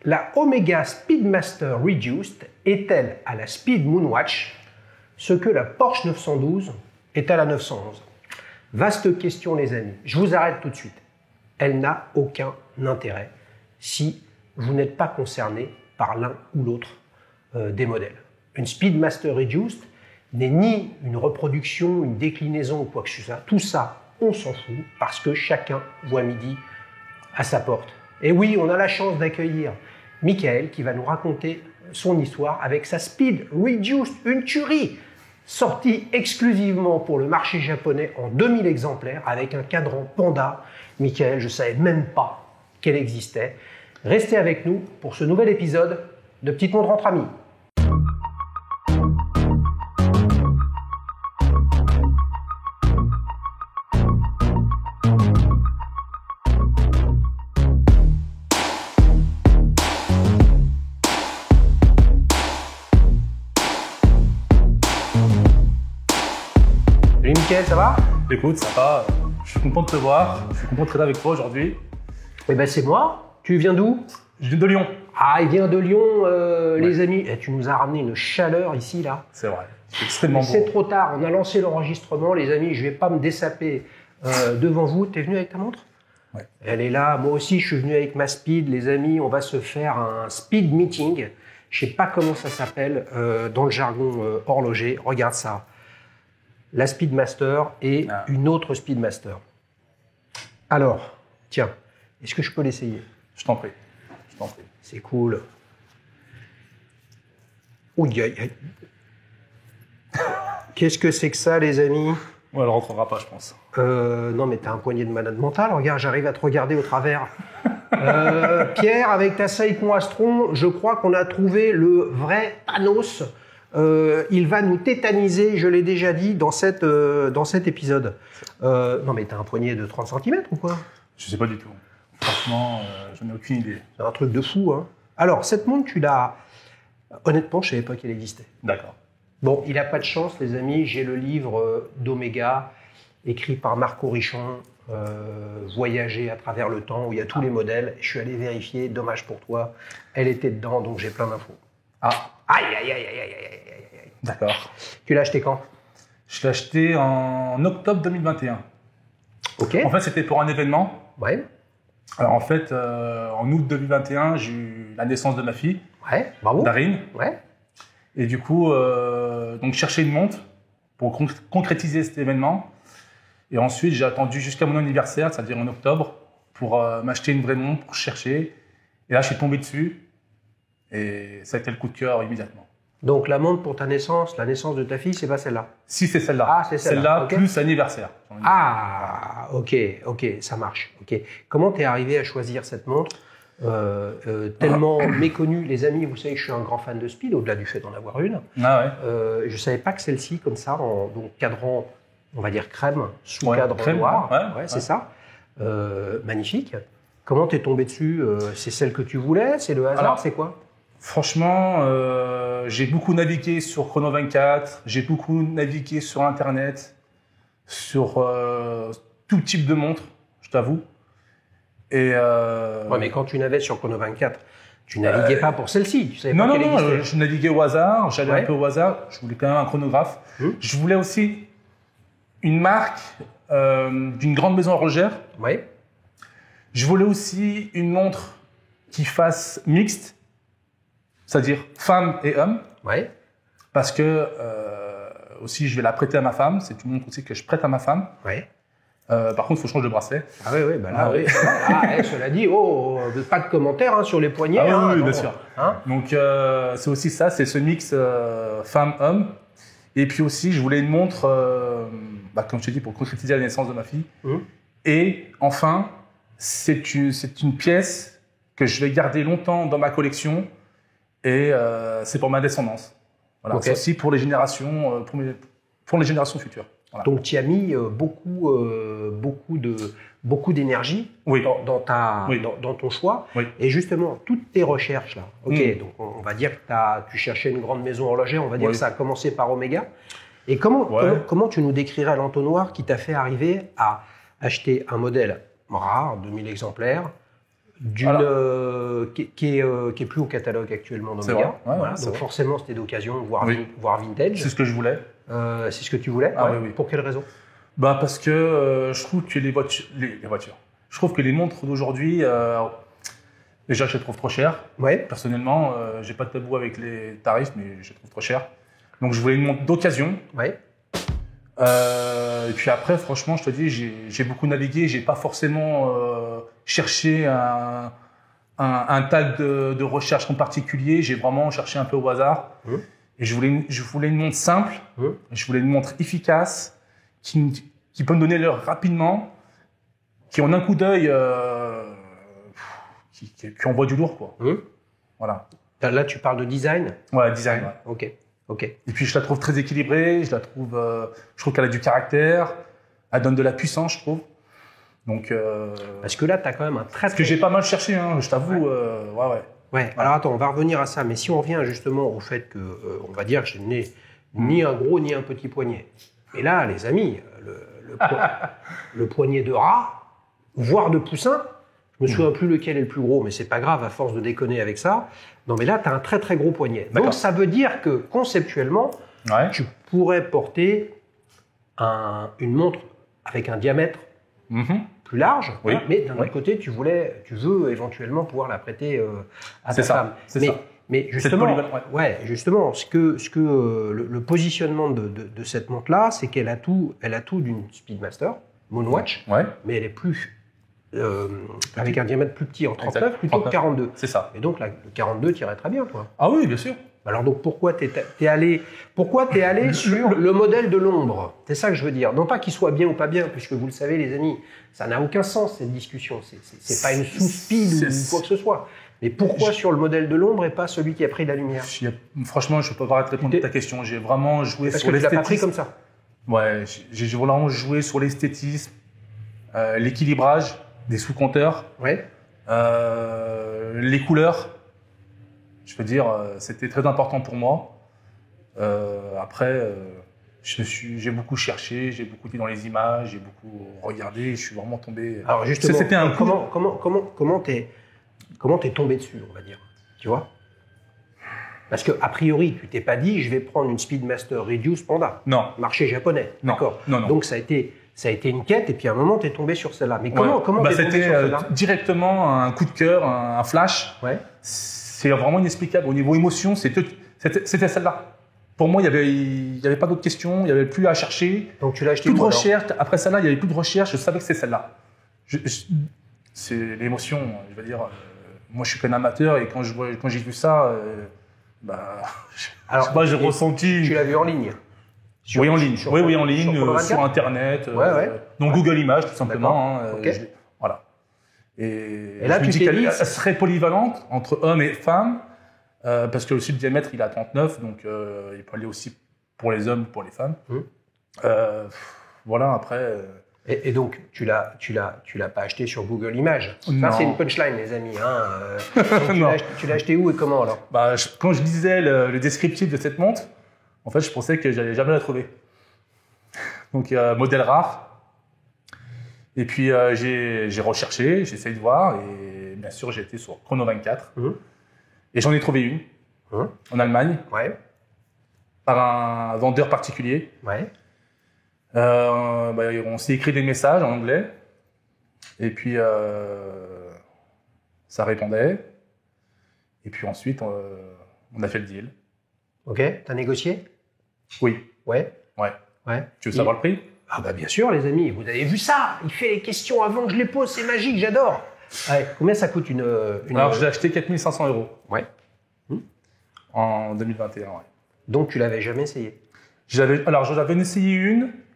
La Omega Speedmaster Reduced est-elle à la Speed Moonwatch ce que la Porsche 912 est à la 911? Vaste question les amis, je vous arrête tout de suite. Elle n'a aucun intérêt si vous n'êtes pas concerné par l'un ou l'autre des modèles. Une Speedmaster Reduced n'est ni une reproduction, une déclinaison ou quoi que ce soit. Tout ça, on s'en fout parce que chacun voit midi à sa porte. Et oui, on a la chance d'accueillir Michael qui va nous raconter son histoire avec sa Speed Reduced, une tuerie sortie exclusivement pour le marché japonais en 2000 exemplaires avec un cadran Panda. Michael, je ne savais même pas qu'elle existait. Restez avec nous pour ce nouvel épisode de Petite Montre entre amis. Salut Michael, ça va? Écoute, ça va, je suis content de te voir, je suis content de traiter avec toi aujourd'hui. Eh ben c'est moi. Tu viens d'où? Je viens de Lyon. Ah, il vient de Lyon, les amis. Et tu nous as ramené une chaleur ici, là. C'est vrai, c'est extrêmement beau. C'est trop tard, on a lancé l'enregistrement, les amis. Je vais pas me dessaper devant vous. T'es venu avec ta montre? Ouais. Elle est là. Moi aussi, je suis venu avec ma speed, les amis. On va se faire un speed meeting. Je sais pas comment ça s'appelle dans le jargon horloger. Regarde ça. La Speedmaster et une autre Speedmaster. Alors, tiens, est-ce que je peux l'essayer? Je t'en prie, je t'en prie. C'est cool. Ouh, qu'est-ce que c'est que ça, les amis? Ouais, elle rentrera pas, je pense. Non, mais t'as un poignet de malade mental. Regarde, j'arrive à te regarder au travers. Pierre, avec ta Seiko Astron, je crois qu'on a trouvé le vrai Thanos. Il va nous tétaniser, je l'ai déjà dit, dans cet épisode. Non, mais t'as un poignet de 30 cm ou quoi? Je sais pas du tout. Franchement, je n'ai aucune idée. C'est un truc de fou, hein. Alors, cette montre, tu l'as... Honnêtement, je savais pas qu'elle existait. D'accord. Bon, il n'a pas de chance, les amis. J'ai le livre d'Omega, écrit par Marco Richon, Voyager à travers le temps, où il y a tous les modèles. Je suis allé vérifier, dommage pour toi. Elle était dedans, donc j'ai plein d'infos. Ah. Aïe, aïe, aïe, aïe, aïe, aïe, aïe, aïe. D'accord. Tu l'as acheté quand? Je l'ai acheté en octobre 2021. Ok. En fait, c'était pour un événement. Ouais. Alors en fait, en août 2021, j'ai eu la naissance de ma fille, Ouais, bravo. Darine. Ouais. Et du coup, donc chercher une montre pour concrétiser cet événement. Et ensuite, j'ai attendu jusqu'à mon anniversaire, c'est-à-dire en octobre, pour m'acheter une vraie montre, pour chercher. Et là, je suis tombé dessus. Et ça a été le coup de cœur immédiatement. Donc la montre pour ta naissance, la naissance de ta fille, c'est pas celle-là? Si, c'est celle-là. Ah, c'est celle-là. Celle-là, Okay. plus anniversaire. Ah, ok, ça marche. Ok. Comment t'es arrivé à choisir cette montre tellement méconnue? Les amis, vous savez que je suis un grand fan de speed, au-delà du fait d'en avoir une. Ah ouais. Je savais pas que celle-ci, comme ça, donc cadran, on va dire crème, sous cadran crème, noir. ouais, c'est ça. Magnifique. Comment t'es tombé dessus? C'est celle que tu voulais? C'est le hasard? Alors, c'est quoi? Franchement, j'ai beaucoup navigué sur Chrono 24, j'ai beaucoup navigué sur Internet, sur tout type de montre, je t'avoue. Et Ouais, mais quand tu naviguais sur Chrono 24, tu naviguais pas pour celle-ci. Tu savais pas qu'elle existait. Non, je naviguais au hasard, j'allais Ouais. un peu au hasard. Je voulais quand même un chronographe. Je voulais aussi une marque d'une grande maison horlogère. Ouais. Je voulais aussi une montre qui fasse mixte, c'est-à-dire femme et homme. Ouais. Parce que aussi, je vais la prêter à ma femme. C'est une montre aussi que je prête à ma femme. Ouais. Par contre, il faut changer de bracelet. Ah oui, bah là, Ah oui. Cela dit, pas de commentaires hein, sur les poignets. Ah oui, non. bien sûr. Hein? Donc, c'est aussi ça, c'est ce mix femme-homme. Et puis aussi, je voulais une montre, comme je t'ai dit, pour concrétiser la naissance de ma fille. Et enfin, c'est une pièce que je vais garder longtemps dans ma collection. Et c'est pour ma descendance. Voilà. Okay. C'est aussi pour les générations, pour les générations futures. Voilà. Donc, tu as mis beaucoup d'énergie Oui. dans ton choix. Oui. Et justement, toutes tes recherches là. Ok, donc on va dire que tu cherchais une grande maison horlogère. On va dire que ça a commencé par Omega. Et comment tu nous décrirais l'entonnoir qui t'a fait arriver à acheter un modèle rare, 2000 exemplaires, qui est plus au catalogue actuellement d'Omega. Voilà. Donc forcément, c'était d'occasion, voire vintage. C'est ce que je voulais. C'est ce que tu voulais. Oui. Pour quelle raison? Parce que je trouve que les voitures. Je trouve que les montres d'aujourd'hui, déjà, je les trouve trop chères. Personnellement, j'ai pas de tabou avec les tarifs, mais je les trouve trop chères. Donc, je voulais une montre d'occasion. Et puis après, franchement, je te dis, j'ai beaucoup navigué. J'ai pas forcément cherché un tag de recherche en particulier. J'ai vraiment cherché un peu au hasard. Et je voulais une montre simple. Je voulais une montre efficace qui peut me donner l'heure rapidement, qui en un coup d'œil, qui envoie du lourd, quoi. Voilà. Là, tu parles de design. Ouais, design. Ok. Et puis je la trouve très équilibrée. Je trouve qu'elle a du caractère. Elle donne de la puissance, je trouve. Donc. Parce que là, tu as quand même un très. Parce que j'ai pas mal cherché, hein, je t'avoue. Ouais. Alors attends, on va revenir à ça. Mais si on revient justement au fait que, on va dire que je n'ai ni un gros ni un petit poignet. Et là, les amis, le poignet de rat, voire de poussin. Je me souviens plus lequel est le plus gros, mais c'est pas grave à force de déconner avec ça. Non, mais là, tu as un très très gros poignet. Donc ça veut dire que conceptuellement, tu pourrais porter une montre avec un diamètre plus large, mais d'un autre côté, tu veux éventuellement pouvoir la prêter à ta femme. Mais justement, le positionnement de cette montre-là, c'est qu'elle a tout d'une Speedmaster Moonwatch, mais elle est plus avec un diamètre plus petit en 39 plutôt que 42. C'est ça. Et donc le 42 t'irait très bien, toi. Ah oui, bien sûr. Alors donc pourquoi t'es allé sur le modèle de l'ombre? C'est ça que je veux dire. Non pas qu'il soit bien ou pas bien, puisque vous le savez les amis, ça n'a aucun sens cette discussion. C'est pas une sous-speed ou quoi que ce soit. Mais pourquoi sur le modèle de l'ombre et pas celui qui a pris la lumière? Franchement, je peux pas te répondre à ta question. J'ai vraiment joué sur l'esthétisme. Parce que tu l'as pas pris comme ça. Ouais, j'ai vraiment joué sur l'esthétisme, l'équilibrage des sous-compteurs, les couleurs. Je veux dire, c'était très important pour moi. Après, j'ai beaucoup cherché, j'ai beaucoup été dans les images, j'ai beaucoup regardé, je suis vraiment tombé. Alors justement, c'était un comment t'es tombé dessus, on va dire, tu vois? Parce que a priori, tu t'es pas dit, je vais prendre une Speedmaster Reduce Panda. Non. Marché japonais. Non. D'accord. Non. Donc ça a été une quête, et puis à un moment, t'es tombé sur celle-là. Mais comment t'es tombé sur celle-là? Directement un coup de cœur, un flash. C'est vraiment inexplicable. Au niveau émotion, c'était celle-là. Pour moi, il y avait pas d'autres questions, il n'y avait plus à chercher. Donc tu l'as acheté plus de recherche. Après celle-là, il n'y avait plus de recherche. Je savais que c'était celle-là. C'est l'émotion. Je veux dire, moi, je suis qu'un amateur et quand j'ai vu ça, alors, j'ai ressenti. Tu l'as vu en ligne? Oui, en ligne. Oui, en ligne, sur Internet. Donc Google Images, tout simplement. Voilà. Et là, je me dis qu'elle serait polyvalente entre hommes et femmes, parce que aussi le diamètre il est à 39, donc il peut aller aussi pour les hommes, pour les femmes. Voilà, après. Et donc tu l'as pas acheté sur Google Images. Ça c'est une punchline, les amis. Tu l'as acheté où et comment alors? Quand je lisais le descriptif de cette montre, en fait, je pensais que j'allais jamais la trouver. Donc modèle rare. Et puis j'ai recherché, j'ai essayé de voir, et bien sûr j'ai été sur Chrono 24. Et j'en ai trouvé une en Allemagne, par un vendeur particulier. On s'est écrit des messages en anglais, et puis ça répondait. Et puis ensuite on a fait le deal. Ok, t'as négocié? Oui. Ouais. Tu veux savoir le prix? Ah bah bien sûr les amis, vous avez vu ça? Il fait les questions avant que je les pose, c'est magique, j'adore. Combien ça coûte une... Alors je l'ai acheté 4 500 €. En 2021, Donc tu l'avais jamais essayé? J'avais essayé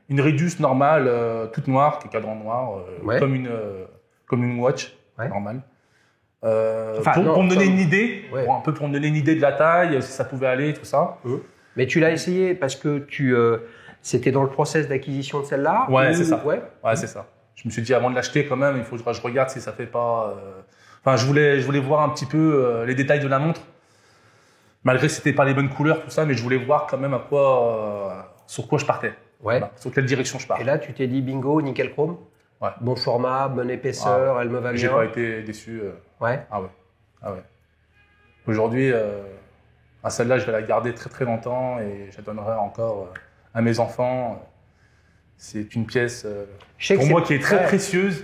une Reduce normale, toute noire, qui est cadran noir, comme une watch normale. Pour me donner une idée, pour me donner une idée de la taille, si ça pouvait aller, tout ça. Mais tu l'as essayé parce que c'était dans le process d'acquisition de celle-là? C'est ça. C'est ça. Je me suis dit, avant de l'acheter, quand même, il faut que je regarde si ça fait pas. Je voulais voir un petit peu les détails de la montre, malgré que c'était pas les bonnes couleurs, tout ça, mais je voulais voir quand même sur quoi je partais. Sur quelle direction je pars. Et là, tu t'es dit bingo, nickel chrome? Ouais. Bon format, bonne épaisseur, elle me va bien. J'ai pas été déçu. Ouais. Ah ouais. Aujourd'hui, celle-là, je vais la garder très très longtemps et je la donnerai encore à mes enfants. C'est une pièce pour moi qui est très précieuse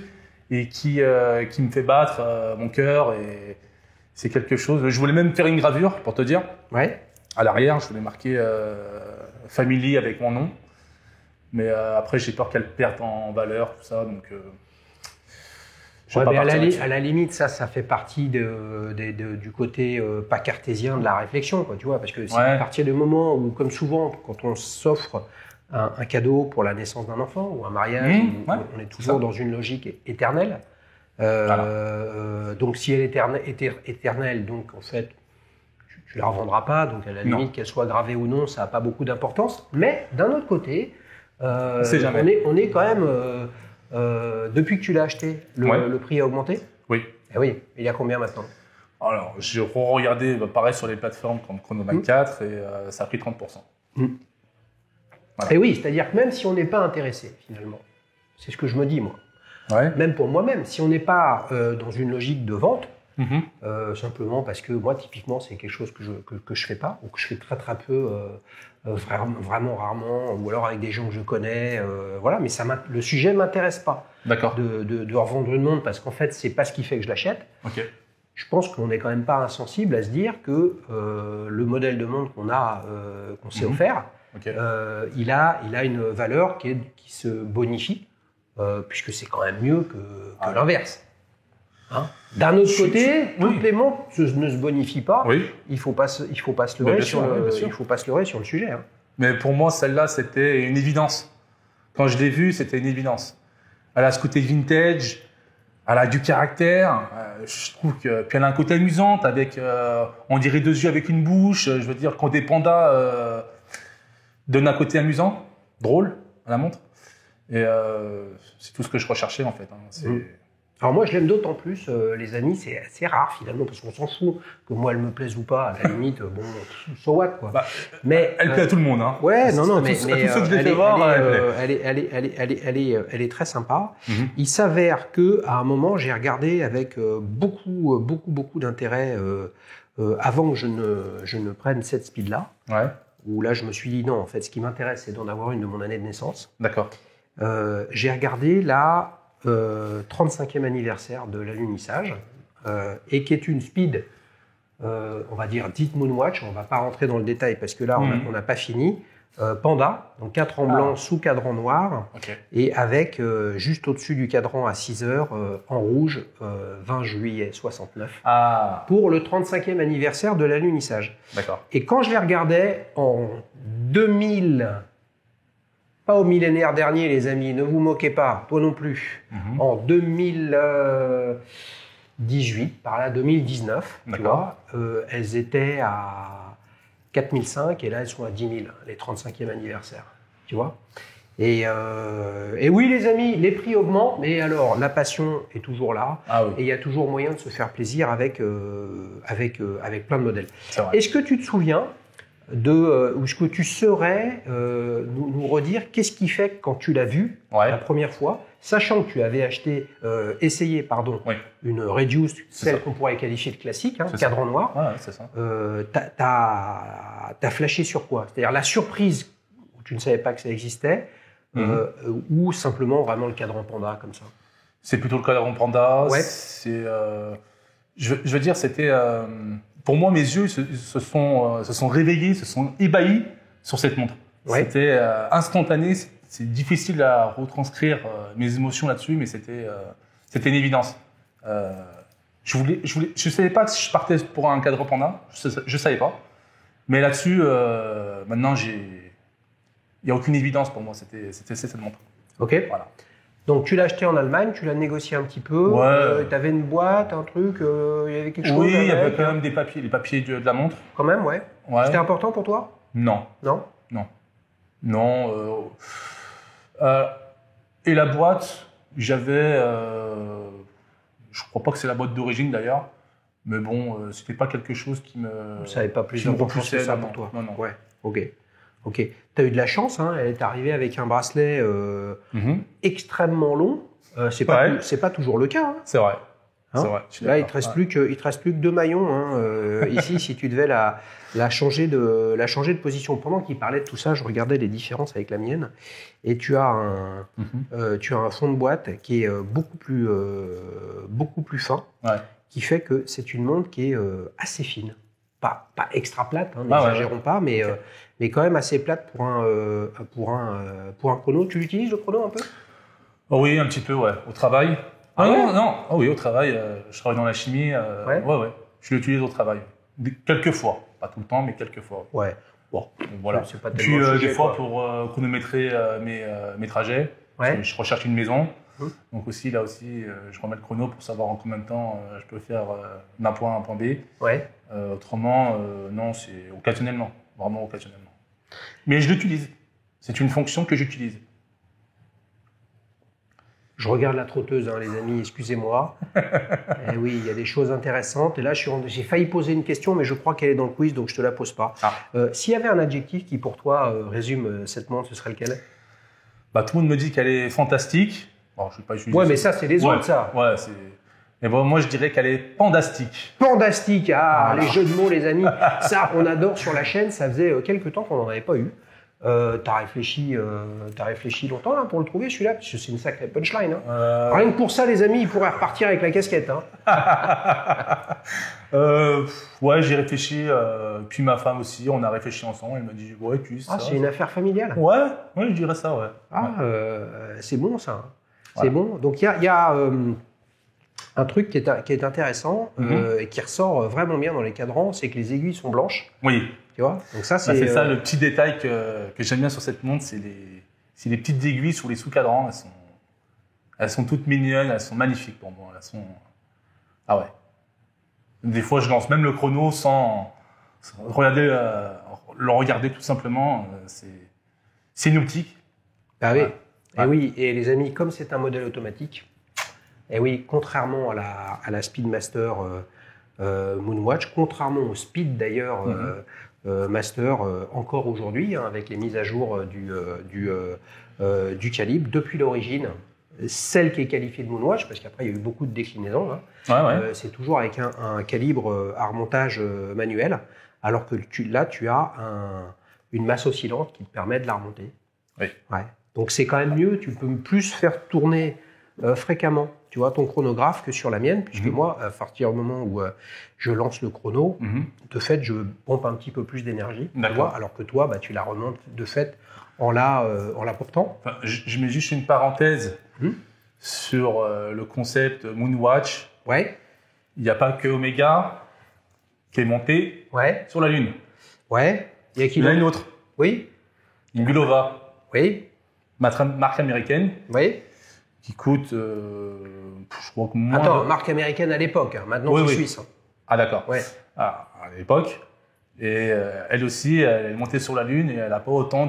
et qui me fait battre mon cœur. Et c'est quelque chose. Je voulais même faire une gravure pour te dire. Ouais. À l'arrière, je voulais marquer Family avec mon nom. Mais après, j'ai peur qu'elle perde en valeur, tout ça. Donc, mais à la limite, ça fait partie du côté pas cartésien de la réflexion, quoi, tu vois, parce que c'est à partir du moment où, comme souvent, quand on s'offre un cadeau pour la naissance d'un enfant ou un mariage, on est toujours dans une logique éternelle. Donc, si elle est éternelle, donc en fait, tu la revendras pas, donc à la limite, qu'elle soit gravée ou non, ça n'a pas beaucoup d'importance. Mais d'un autre côté, on est quand même, depuis que tu l'as acheté, le prix a augmenté. Oui. Et oui, il y a combien maintenant? Alors, j'ai regardé, pareil, sur les plateformes comme Chrono24 et ça a pris 30%. Voilà. Et oui, c'est-à-dire que même si on n'est pas intéressé, finalement, c'est ce que je me dis, moi. Ouais. Même pour moi-même, si on n'est pas dans une logique de vente, simplement parce que moi, typiquement, c'est quelque chose que je fais pas, ou que je fais très très peu, vraiment rarement, ou alors avec des gens que je connais, voilà, mais le sujet m'intéresse pas. D'accord. De revendre une montre, parce qu'en fait, c'est pas ce qui fait que je l'achète. Ok. Je pense qu'on n'est quand même pas insensible à se dire que le modèle de montre qu'on s'est offert, il a une valeur qui se bonifie, puisque c'est quand même mieux que l'inverse. Hein? D'un autre côté, toutes les montres ne se bonifient pas. Oui. Il faut pas se leurrer sur le sujet. Hein. Mais pour moi, celle-là, c'était une évidence. Quand je l'ai vue, c'était une évidence. Elle a ce côté vintage, elle a du caractère. Je trouve que puis elle a un côté amusante avec, on dirait 2 yeux avec une bouche. Je veux dire, quand des pandas donnent un côté amusant, drôle à la montre. Et c'est tout ce que je recherchais en fait. Hein. Alors moi, je l'aime d'autant plus, les amis, c'est assez rare finalement, parce qu'on s'en fout que moi, elle me plaise ou pas, à la limite, bon, so what, quoi. Mais elle plaît à tout le monde, hein. Ouais, non, mais elle est très sympa. Il s'avère que à un moment, j'ai regardé avec beaucoup d'intérêt avant que je ne prenne cette speed-là. Ouais. Où là, je me suis dit non, en fait, ce qui m'intéresse, c'est d'en avoir une de mon année de naissance. D'accord. J'ai regardé là. 35e anniversaire de l'alunissage et qui est une speed, on va dire dite Moonwatch, on ne va pas rentrer dans le détail parce que là on n'a pas fini, Panda, donc cadran blanc sous cadran noir et avec juste au-dessus du cadran à 6 heures en rouge 20 juillet 69 pour le 35e anniversaire de l'alunissage. D'accord. Et quand je les regardais en 2000, pas au millénaire dernier, les amis, ne vous moquez pas, toi non plus. En 2018, par là, 2019, tu vois, elles étaient à 4005 et là, elles sont à 10 000, les 35e anniversaires, tu vois. Et oui, les amis, les prix augmentent, mais alors, la passion est toujours là et il y a toujours moyen de se faire plaisir avec plein de modèles. Est-ce que tu te souviens ou ce que tu saurais nous redire, qu'est-ce qui fait que quand tu l'as vu la première fois, sachant que tu avais essayé une Reduced, celle qu'on pourrait qualifier de classique, cadran noir, c'est ça. t'as flashé sur quoi? C'est-à-dire la surprise où tu ne savais pas que ça existait, ou simplement vraiment le cadran Panda comme ça? C'est plutôt le cadran Panda. Ouais. C'est, je veux dire, c'était... pour moi, mes yeux se sont réveillés, se sont ébahis sur cette montre. Ouais. C'était instantané. C'est difficile à retranscrire mes émotions là-dessus, mais c'était une évidence. Je savais pas que je partais pour un cadran Panda. Je savais pas. Mais là-dessus, maintenant, il y a aucune évidence pour moi. C'était cette montre. Ok. Voilà. Donc tu l'as acheté en Allemagne, tu l'as négocié un petit peu. Ouais. Tu avais une boîte, un truc, il y avait quelque chose. Oui, il y avait quand même des papiers, les papiers de la montre. Quand même, ouais. C'était important pour toi? Non. Non. Et la boîte, j'avais, je crois pas que c'est la boîte d'origine d'ailleurs, mais bon, c'était pas quelque chose qui me. Ça n'avait pas plus d'importance que ça pour toi. Non. Ouais. Ok. Tu as eu de la chance, hein. Elle est arrivée avec un bracelet extrêmement long, C'est pas toujours le cas. Hein. C'est vrai. Hein, c'est vrai. Là, il te reste plus que 2 maillons. Hein. Ici, si tu devais la changer de position. Pendant qu'il parlait de tout ça, je regardais les différences avec la mienne. Et tu as un fond de boîte qui est beaucoup plus fin, qui fait que c'est une montre qui est assez fine. Pas extra plate, hein, n'exagérons pas, mais quand même assez plate pour un chrono. Tu l'utilises le chrono un peu? Oh oui, un petit peu, ouais. Au travail. Non. Oh oui, au travail. Je travaille dans la chimie. Ouais. Je l'utilise au travail. Quelques fois. Pas tout le temps, mais quelques fois. Ouais. Bon, voilà. C'est pas Puis des fois pour chronométrer mes trajets, je recherche une maison. Donc aussi, là aussi, je remets le chrono pour savoir en combien de temps je peux faire d'un point à un point B. Ouais. Autrement, non, c'est occasionnellement. Vraiment occasionnellement. Mais je l'utilise. C'est une fonction que j'utilise. Je regarde la trotteuse, hein, les amis, excusez-moi. Eh oui, il y a des choses intéressantes. Et là, j'ai failli poser une question, mais je crois qu'elle est dans le quiz, donc je te la pose pas. S'il y avait un adjectif qui, pour toi, résume cette montre, ce serait lequel? Tout le monde me dit qu'elle est fantastique. Bon, je vais pas utiliser mais ça, c'est les autres, ça. Ouais, c'est... Mais bon, moi, je dirais qu'elle est pandastique. Pandastique, les jeux de mots, les amis. Ça, on adore sur la chaîne. Ça faisait quelques temps qu'on n'en avait pas eu. T'as réfléchi longtemps là, pour le trouver celui-là, parce que c'est une sacrée punchline. Hein. Rien que pour ça, les amis, ils pourraient repartir avec la casquette. Hein. Ouais, j'ai réfléchi. Puis ma femme aussi, on a réfléchi ensemble. Elle m'a dit, ouais, tu sais. C'est une affaire familiale. Ouais, je dirais ça, ouais. C'est bon ça. C'est bon. Donc il y a un truc qui est intéressant et qui ressort vraiment bien dans les cadrans, c'est que les aiguilles sont blanches. Oui. Tu vois. Donc ça, c'est ça le petit détail que j'aime bien sur cette montre, c'est les petites aiguilles sur les sous-cadrans. Elles sont toutes mignonnes, elles sont magnifiques pour moi. Ah ouais. Des fois, je lance même le chrono sans le regarder tout simplement. C'est une optique. Ah oui. Et oui, et les amis, comme c'est un modèle automatique, et oui, contrairement à la Speedmaster Moonwatch, contrairement au Speed d'ailleurs Master encore aujourd'hui, hein, avec les mises à jour du calibre, depuis l'origine, celle qui est qualifiée de Moonwatch, parce qu'après il y a eu beaucoup de déclinaisons, hein, c'est toujours avec un calibre à remontage manuel, alors que là tu as une masse oscillante qui te permet de la remonter. Oui. Ouais. Donc c'est quand même mieux, tu peux plus faire tourner fréquemment, tu vois, ton chronographe que sur la mienne, puisque moi, à partir du moment où je lance le chrono, de fait, je pompe un petit peu plus d'énergie, tu vois, alors que toi, tu la remontes de fait en l'apportant. Enfin, je mets juste une parenthèse sur le concept Moonwatch. Ouais. Il n'y a pas que Omega qui est monté sur la Lune. Ouais. Il y a une autre. Oui. Une Bulova. Oui. Marque américaine. Oui. Qui coûte, je crois que moins. Attends, marque américaine à l'époque, hein. Maintenant c'est suisse. Hein. Ah d'accord. Ouais. À l'époque. Et elle aussi, elle est montée sur la Lune et elle n'a pas autant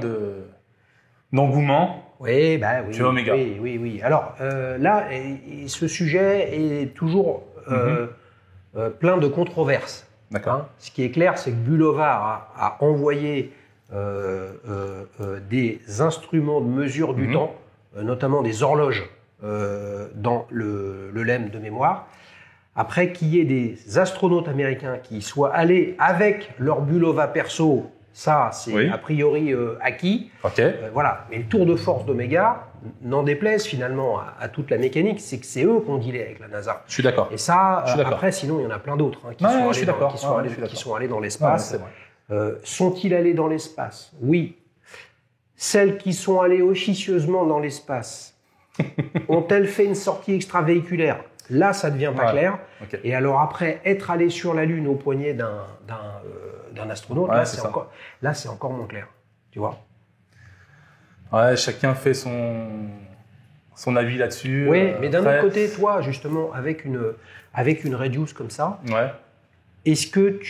d'engouement. Oui. Que Omega. Oui. Alors là, ce sujet est toujours plein de controverses. D'accord. Hein. Ce qui est clair, c'est que Bulova a envoyé des instruments de mesure du temps, notamment des horloges, dans le LEM de mémoire. Après qu'il y ait des astronautes américains qui soient allés avec leur Bulova perso, ça c'est a priori acquis. Voilà. Mais le tour de force d'Omega, n'en déplaise finalement à toute la mécanique, c'est que c'est eux qui ont dealé avec la NASA. Je suis d'accord. Et ça, après, sinon il y en a plein d'autres qui sont allés dans l'espace. Sont-ils allés dans l'espace? Oui. Celles qui sont allées officieusement dans l'espace ont-elles fait une sortie extravéhiculaire? Là, ça devient pas clair. Et alors après, être allé sur la Lune au poignet d'un astronaute, là, c'est encore moins clair. Tu vois? Ouais, chacun fait son avis là-dessus. Oui, mais d'un autre côté, toi, justement, avec une Reduce comme ça, est-ce que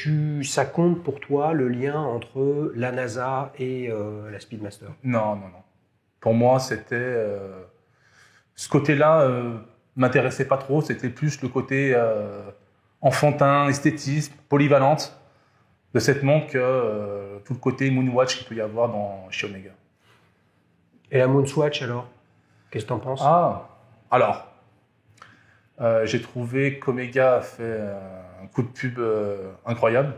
ça compte pour toi le lien entre la NASA et la Speedmaster? Non. Pour moi, c'était... ce côté-là m'intéressait pas trop. C'était plus le côté enfantin, esthétisme, polyvalente de cette montre que tout le côté Moonwatch qu'il peut y avoir chez Omega. Et la Moonwatch alors? Qu'est-ce que t'en penses? Alors, j'ai trouvé qu'Omega a fait un coup de pub incroyable.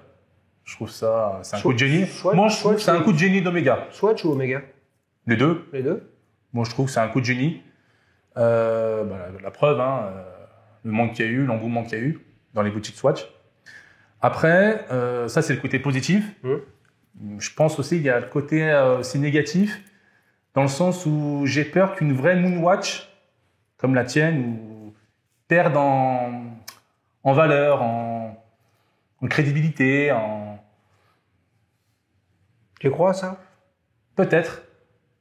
Je trouve ça, c'est un coup de génie. Moi, je trouve que c'est un coup de génie d'Omega. Swatch ou Omega? Les deux. Les deux? Moi, je trouve que c'est un coup de génie. La preuve, hein, le manque qu'il y a eu, l'engouement qu'il y a eu dans les boutiques Swatch. Après, ça, c'est le côté positif. Je pense aussi qu'il y a le côté aussi négatif, dans le sens où j'ai peur qu'une vraie Moonwatch, comme la tienne, perde en valeur, en crédibilité, Tu crois à ça? Peut-être.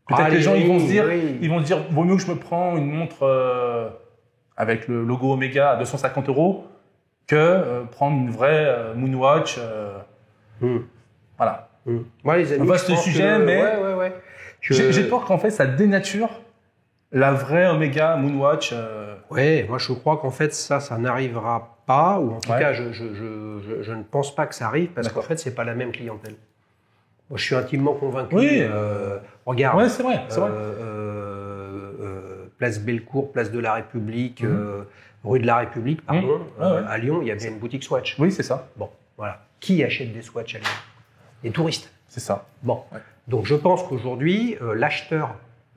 Peut-être que les gens ils vont se dire, vaut mieux que je me prends une montre avec le logo Omega à 250 € que prendre une vraie Moonwatch. Voilà. Moi, les amis, vaste sujet, mais ouais. J'ai peur qu'en fait ça dénature la vraie Omega Moonwatch. Ouais, moi je crois qu'en fait ça n'arrivera pas, ou en tout cas je ne pense pas que ça arrive, parce qu'en fait c'est pas la même clientèle. Moi je suis intimement convaincu. Oui. Regarde. Ouais, c'est vrai. Place Bellecour, place de la République, rue de la République, pardon, à Lyon, il y a bien une boutique Swatch. Oui, c'est ça. Bon, voilà. Qui achète des Swatch à Lyon? Les touristes. C'est ça. Bon. Donc je pense qu'aujourd'hui, l'acheteur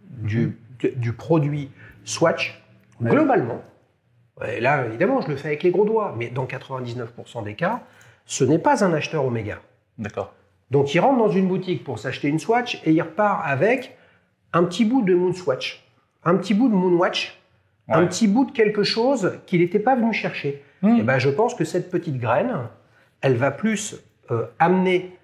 du produit Swatch, globalement, et là évidemment je le fais avec les gros doigts, mais dans 99% des cas, ce n'est pas un acheteur Omega. D'accord. Donc il rentre dans une boutique pour s'acheter une Swatch et il repart avec un petit bout de Moon Swatch, un petit bout de Moonwatch, un petit bout de quelque chose qu'il n'était pas venu chercher. Et ben je pense que cette petite graine, elle va plus amener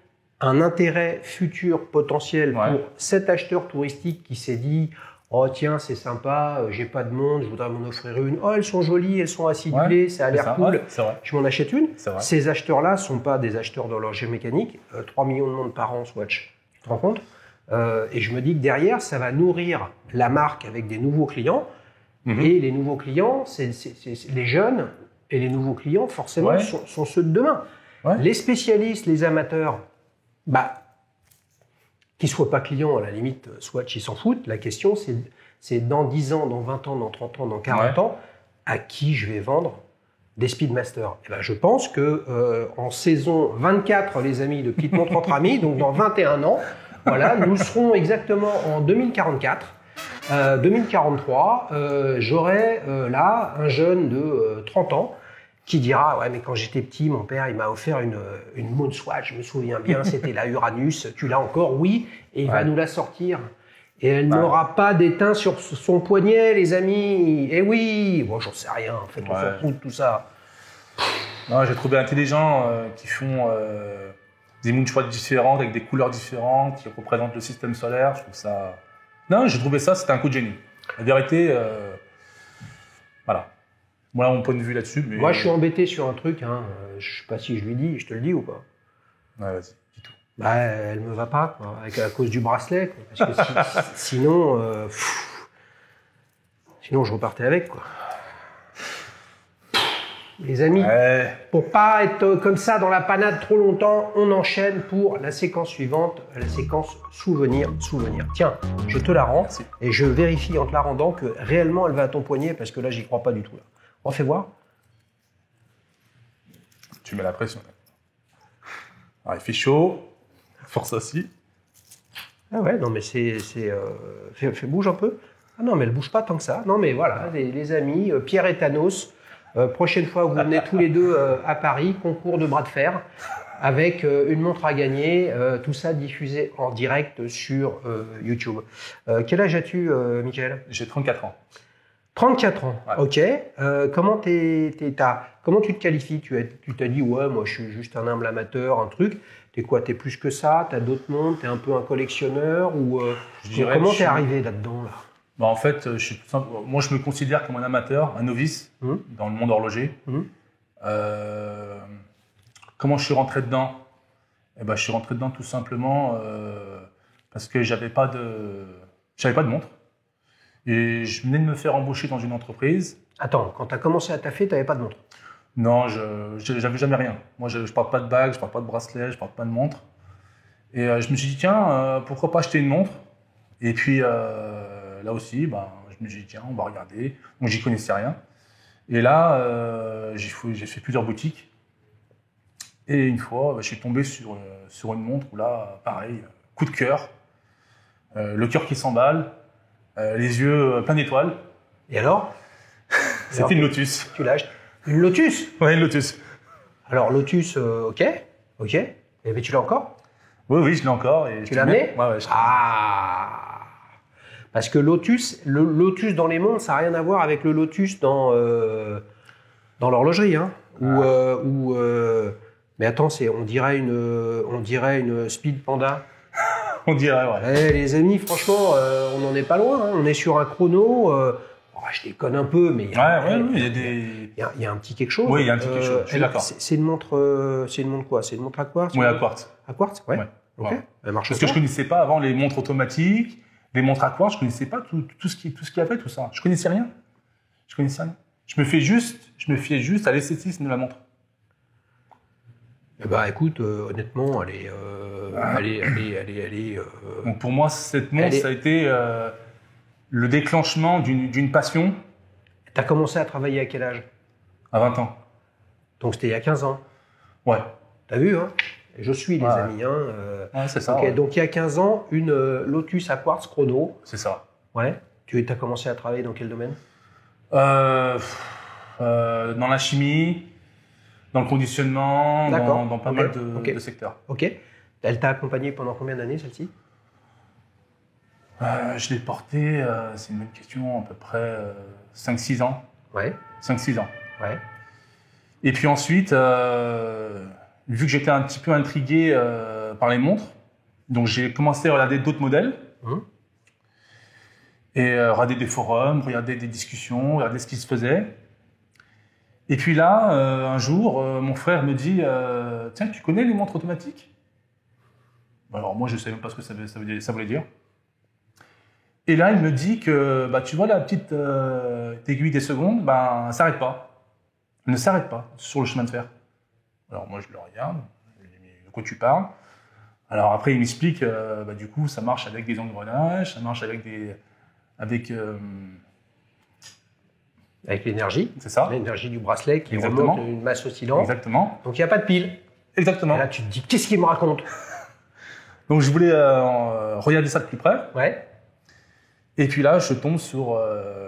un intérêt futur potentiel pour cet acheteur touristique qui s'est dit « Oh tiens, c'est sympa, j'ai pas de monde, je voudrais m'en offrir une. Oh, elles sont jolies, elles sont acidulées, ça a l'air cool, je m'en achète une. » Ces acheteurs-là ne sont pas des acheteurs d'horlogerie mécanique. 3 millions de monde par an, Swatch, tu te rends compte? Et je me dis que derrière, ça va nourrir la marque avec des nouveaux clients. Et les nouveaux clients, c'est les jeunes, et les nouveaux clients, forcément, sont ceux de demain. Les spécialistes, les amateurs, qu'ils ne soient pas clients, à la limite, Swatch, ils s'en foutent. La question, c'est dans 10 ans, dans 20 ans, dans 30 ans, dans 40 ans, à qui je vais vendre des Speedmaster? Et je pense que en saison 24, les amis, de Petite Montre entre amis, donc dans 21 ans, voilà, nous serons exactement en 2044. 2043, j'aurai là un jeune de 30 ans qui dira « Ouais, mais quand j'étais petit, mon père, il m'a offert une Moon Swatch, je me souviens bien, c'était la Uranus, tu l'as encore? Oui, et il va nous la sortir. Et elle n'aura pas d'étain sur son poignet, les amis. Et oui, bon, j'en sais rien, en fait, on s'en fout de tout ça. » Non, j'ai trouvé intelligent qui font des Moon Swatch différentes, avec des couleurs différentes, qui représentent le système solaire. Je trouve ça... Non, j'ai trouvé ça, c'était un coup de génie. La vérité, voilà. Moi, mon point de vue là-dessus. Mais... Moi, je suis embêté sur un truc. Je ne sais pas si je lui dis, je te le dis ou pas. Ouais, vas-y, dis tout. Elle me va pas, quoi, à cause du bracelet. Quoi, parce que sinon, sinon, je repartais avec, quoi. Les amis, pour pas être comme ça dans la panade trop longtemps, on enchaîne pour la séquence suivante, la séquence souvenir. Tiens, je te la rends et je vérifie en te la rendant que réellement elle va à ton poignet, parce que là, j'y crois pas du tout. Là. Refais voir. Tu mets la pression. Alors, il fait chaud, force aussi. Ah ouais, non mais fais bouge un peu. Ah non, mais elle bouge pas tant que ça. Non mais voilà, les amis, Pierre et Thanos. Prochaine fois, vous venez tous les deux à Paris, concours de bras de fer, avec une montre à gagner, tout ça diffusé en direct sur YouTube. Quel âge as-tu, Michael? J'ai 34 ans. 34 ans, ok. Comment tu te qualifies? Tu t'as dit, ouais, moi je suis juste un humble amateur, un truc. T'es quoi? T'es plus que ça? T'as d'autres montres? T'es un peu un collectionneur? Ou comment t'es arrivé là-dedans là? En fait, moi je me considère comme un amateur, un novice dans le monde horloger. Comment je suis rentré dedans? Je suis rentré dedans tout simplement parce que j'avais pas de montre. Et je venais de me faire embaucher dans une entreprise. Attends, quand tu as commencé à taffer, tu n'avais pas de montre? Non, j'avais jamais rien. Moi, je porte pas de bague, je porte pas de bracelet, je porte pas de montre. Et je me suis dit, tiens, pourquoi pas acheter une montre? Et puis, là aussi, je je me suis dit, tiens, on va regarder. Donc, j'y connaissais rien. Et là, j'ai fait plusieurs boutiques. Et une fois, je suis tombé sur une montre où là, pareil, coup de cœur, le cœur qui s'emballe, les yeux pleins d'étoiles. Et alors? C'était une Lotus. Tu l'as acheté? Une Lotus? Ouais, une Lotus. Alors, Lotus, ok. Mais tu l'as encore? Oui, je l'ai encore. Et tu l'as amené? Ouais, Parce que le Lotus dans les montres, ça n'a rien à voir avec le Lotus dans l'horlogerie. Hein, mais attends, on dirait une Speed Panda. On dirait, ouais. Les amis, franchement, on n'en est pas loin. Hein. On est sur un chrono. Je déconne un peu, mais il y a un petit quelque chose. Oui, il y a un petit quelque chose. Je suis d'accord. C'est une montre quoi? C'est une montre à quartz? Oui, à quartz. À quartz, ouais. Ok. Ouais. Elle marche. Parce que je connaissais pas avant les montres automatiques, les montres à quartz. Je connaissais pas tout ce qu'il y avait, tout ça. Je connaissais rien. Je me fiais juste à l'esthétisme de la montre. Bah écoute, honnêtement, elle est. Donc pour moi, cette montre, ça a été le déclenchement d'une passion. T'as commencé à travailler à quel âge? À 20 ans. Donc c'était il y a 15 ans. Ouais. T'as vu, hein? Je suis les amis. Hein, ouais, c'est ça. Okay, ouais. Donc il y a 15 ans, une Lotus à quartz chrono. C'est ça. Ouais. Tu as commencé à travailler dans quel domaine? Dans la chimie, dans le conditionnement, dans pas mal de secteurs. Ok. Elle t'a accompagné pendant combien d'années, celle-ci? Je l'ai portée, c'est une bonne question, à peu près 5-6 ans. Ouais. 5-6 ans. Ouais. Et puis ensuite, vu que j'étais un petit peu intrigué par les montres, donc j'ai commencé à regarder d'autres modèles. Et regarder des forums, regarder des discussions, regarder ce qui se faisait. Et puis là, un jour, mon frère me dit « Tiens, tu connais les montres automatiques ?» Alors moi, je ne savais même pas ce que ça voulait dire. Et là, il me dit que tu vois la petite aiguille des secondes, elle ne s'arrête pas. Elle ne s'arrête pas sur le chemin de fer. Alors moi, je le regarde, je lui dis « De quoi tu parles ?» Alors après, il m'explique du coup, ça marche avec des engrenages, ça marche avec l'énergie, c'est ça. L'énergie du bracelet qui remonte une masse oscillante. Exactement. Donc il n'y a pas de pile. Exactement. Et là tu te dis, qu'est-ce qu'il me raconte? Donc je voulais regarder ça de plus près. Ouais. Et puis là, je tombe sur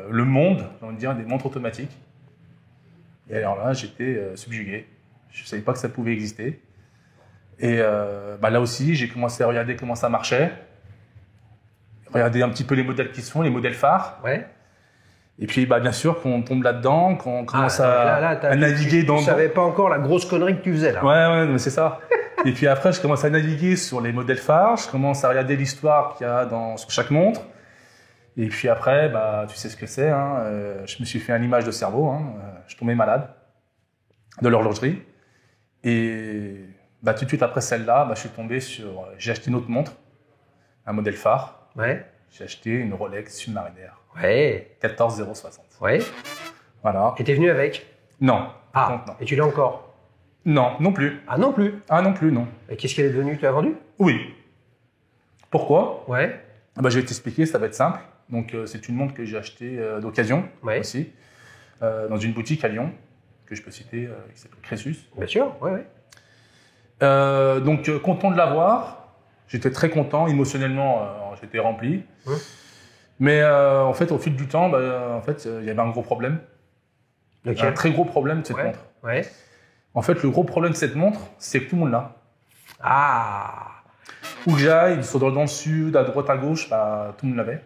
le monde, j'ai envie de dire, des montres automatiques. Et alors là, j'étais subjugué. Je ne savais pas que ça pouvait exister. Et là aussi, j'ai commencé à regarder comment ça marchait. Regarder un petit peu les modèles qui se font, les modèles phares. Ouais. Et puis, bien sûr, quand on tombe là-dedans, quand on commence à naviguer dans... Tu ne savais pas encore la grosse connerie que tu faisais, là. Ouais, mais c'est ça. Et puis après, je commence à naviguer sur les modèles phares, je commence à regarder l'histoire qu'il y a sur chaque montre. Et puis après, tu sais ce que c'est, hein, je me suis fait un image de cerveau, hein, je tombais malade de l'horlogerie. Et tout de suite après celle-là, j'ai acheté une autre montre, un modèle phare. Ouais. J'ai acheté une Rolex Submariner. Ouais. 14060. Ouais. Voilà. Et t'es venu avec? Non. Ah, non. Et tu l'as encore? Non, non plus. Ah, non plus? Ah, non plus, non. Et qu'est-ce qu'elle est devenue? Tu l'as vendue? Oui. Pourquoi? Ouais. Je vais t'expliquer, ça va être simple. Donc, c'est une montre que j'ai achetée d'occasion aussi, dans une boutique à Lyon, que je peux citer, qui s'appelle Crésus. Bien sûr, ouais. Donc, content de l'avoir. J'étais très content, émotionnellement, j'étais rempli. Mais en fait, au fil du temps, il y avait un gros problème. Okay. Un très gros problème de cette montre. Ouais. En fait, le gros problème de cette montre, c'est que tout le monde l'a. Ah. Où que j'aille, soit dans le sud, à droite, à gauche, tout le monde l'avait.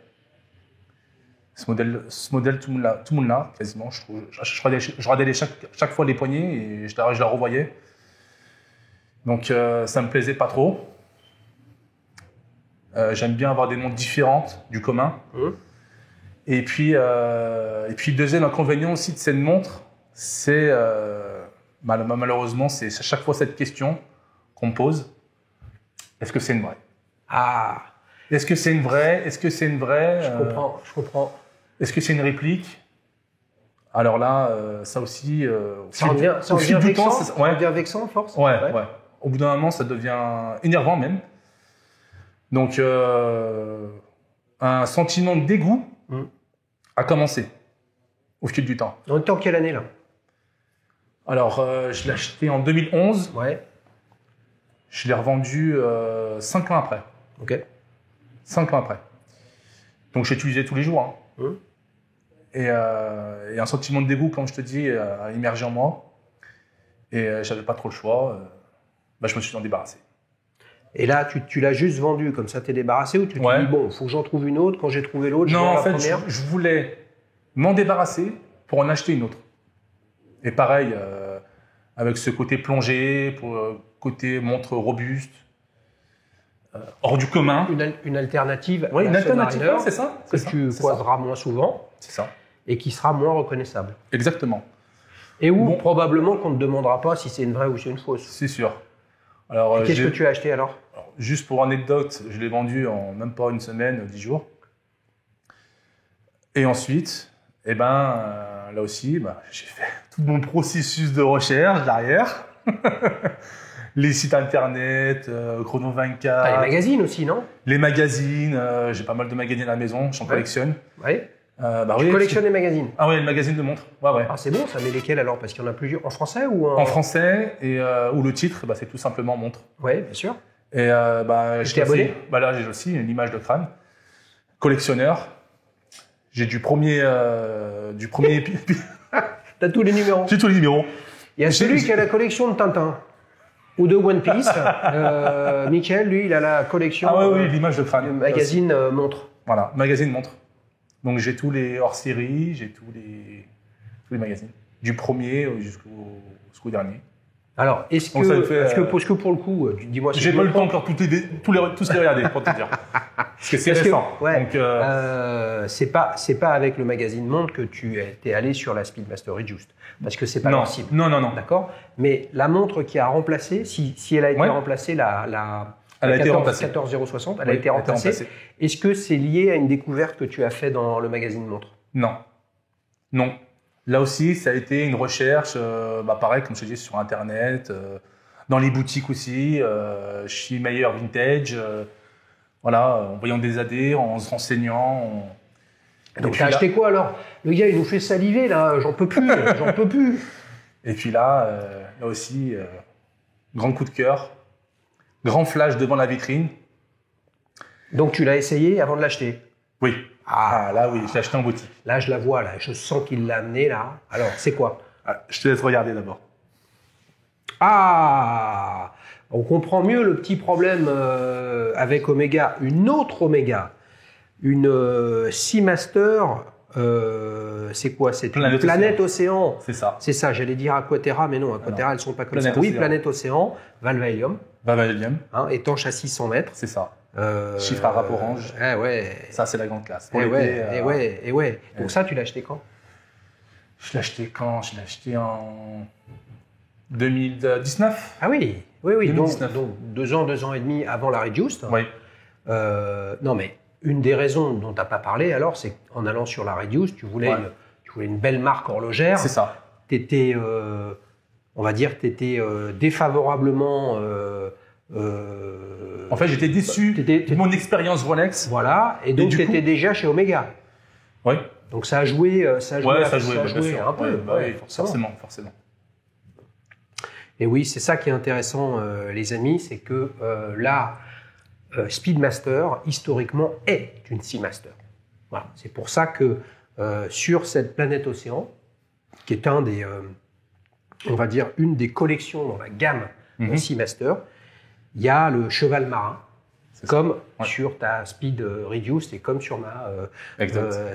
Ce modèle, tout le monde l'a, quasiment. Je regardais chaque fois les poignées et je la revoyais. Donc, ça me plaisait pas trop. J'aime bien avoir des montres différentes du commun. Et puis, le deuxième inconvénient aussi de cette montre, c'est malheureusement, c'est à chaque fois cette question qu'on me pose. Est-ce que c'est une vraie? Ah. Est-ce que c'est une vraie? Je comprends. Est-ce que c'est une réplique? Alors là, ça aussi... ça devient vexant, ça devient vexant à force? Ouais. Au bout d'un moment, ça devient énervant même. Donc, un sentiment de dégoût a commencé au fil du temps. On était en quelle année là? Alors, je l'ai acheté en 2011. Ouais. Je l'ai revendu 5 ans après. Ok. 5 ans après. Donc, j'ai utilisé tous les jours. Hein. Hum. Et un sentiment de dégoût, comme je te dis, a émergé en moi. Et j'avais pas trop le choix. Je me suis en débarrassé. Et là, tu l'as juste vendu, comme ça t'es débarrassé, ou tu te dis, bon, il faut que j'en trouve une autre, quand j'ai trouvé l'autre, je non, vends en la fait, première. je voulais m'en débarrasser pour en acheter une autre. Et pareil, avec ce côté plongé, côté montre robuste, hors du commun. Une alternative Oui, à une la alternative, Submariner, c'est ça. que tu croiseras moins souvent, C'est ça. et qui sera moins reconnaissable. Exactement. Et où, probablement, qu'on ne te demandera pas si c'est une vraie ou si c'est une fausse. C'est sûr. Alors, Qu'est-ce que tu as acheté alors? Juste pour anecdote, je l'ai vendu en même pas une semaine, 10 jours. Et ensuite, là aussi, j'ai fait tout mon processus de recherche derrière. Les sites internet, Chrono 24. T'as les magazines aussi, non? Les magazines, j'ai pas mal de magazines à la maison, j'en collectionne. Oui. Tu collectionnes les magazines? Ah oui, les magazines de montres. Ouais. Ah, c'est bon, ça met lesquels alors? Parce qu'il y en a plusieurs. En français ou en français, et où le titre, c'est tout simplement montre. Oui, bien sûr. Et je t'ai abonné? Là, j'ai aussi une image de crâne. Collectionneur. J'ai du premier. T'as tous les numéros? J'ai tous les numéros. Il y a celui qui a la collection de Tintin ou de One Piece. Michael, lui, il a la collection. Ah oui, l'image de crâne. Le magazine montre. Voilà, magazine montre. Donc j'ai tous les hors-série, j'ai tous les magazines. Du premier jusqu'au dernier. Alors, est-ce que pour le coup, dis-moi si j'ai pas le temps encore tous les regarder, pour te dire. Parce que c'est récent. C'est pas avec le magazine Montre que tu es allé sur la Speedmaster Reduced. Parce que c'est pas leur cible. Non. D'accord? Mais la montre qui a remplacé, si elle a été remplacée, elle a été remplacée. 14060, elle a été remplacée. Est-ce que c'est lié à une découverte que tu as fait dans le magazine Montre? Non. Là aussi, ça a été une recherche, pareil, comme je te dis, sur Internet, dans les boutiques aussi, chez Meilleur Vintage, en voyant des AD, en se renseignant. Donc, t'as acheté quoi alors? Le gars, il nous fait saliver là, j'en peux plus. Et puis là aussi, grand coup de cœur, grand flash devant la vitrine. Donc, tu l'as essayé avant de l'acheter? Oui. Là, oui, je l'ai acheté en boutique. Là, je la vois, là. Je sens qu'il l'a amené, là. Alors, c'est quoi? Je te laisse regarder d'abord. On comprend mieux le petit problème avec Omega. Une autre Omega. Une Seamaster. C'est quoi? C'est une Planète Océan. C'est ça. C'est ça, j'allais dire Aquaterra, mais non, Aquaterra, elles ne sont pas comme ça. Oui, Planète Océan, Valvailium. Étanche à 600 mètres. C'est ça. Chiffre à rap orange. Ça, c'est la grande classe. Donc ça, tu l'as acheté quand? Je l'ai acheté quand? Je l'ai acheté en 2019. Ah oui. 2019. Donc 2 ans et demi avant la Reduced. Oui. Non, mais une des raisons dont tu n'as pas parlé, alors, c'est qu'en allant sur la Reduced, tu voulais une belle marque horlogère. C'est ça. Tu étais, on va dire, défavorablement... en fait, j'étais déçu de mon expérience Rolex. Voilà, et donc tu étais déjà chez Omega. Oui. Donc ça a joué, ça a joué un peu. Forcément. Et oui, c'est ça qui est intéressant, les amis, c'est que la Speedmaster, historiquement, est une Seamaster. Voilà. C'est pour ça que sur cette planète Océan, qui est on va dire, une des collections dans la gamme Seamaster, il y a le cheval marin, comme sur ta Speed Reduced et comme sur ma